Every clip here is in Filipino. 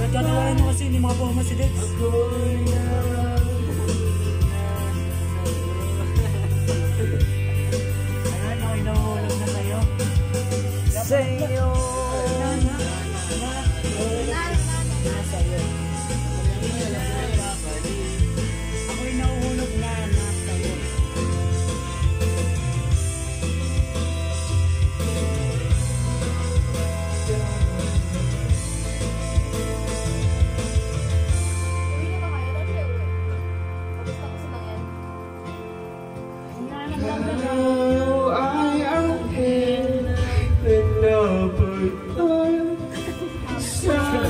Nagkatawanan mo kasi, hindi makapuha si Dex. Ayan, ako'y nahuhulog na sa'yo. Sa'yo. Ako'y nahuhulog na sa'yo.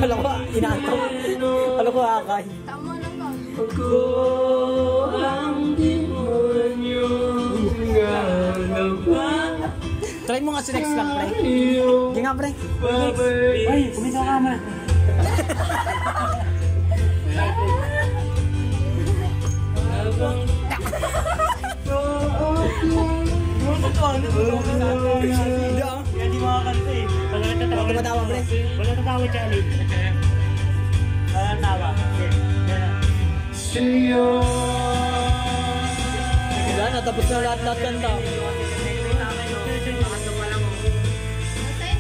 Kala ko, inato. Kala ko akay. Tama lang ba? Ako ang demonyong ngalaba. Try mo nga si Next lang, pre. Hindi nga, pre. Ay, kumita ka naman. Hindi ah. Hindi makakanta eh. Wala tumatawa, pre. Wala tatawa, Charlie. Wala tawa. Sa'yo. Wala na, tapos na lahat kanta. Sa'yo na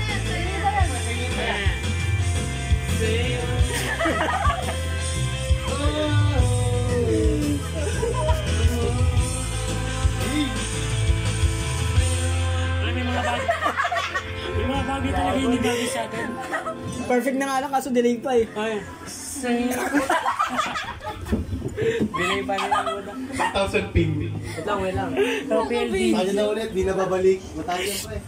yan, sa'yo na yan. May mga bagay talaga yung nibagay sa atin. Perfect na nga lang, kaso delay pa eh. Ay. Bilay pa nila muna. 1,000 ping. Wait lang, wait lang. PLD. Ano na ulit, di na babalik. Matagal pa eh.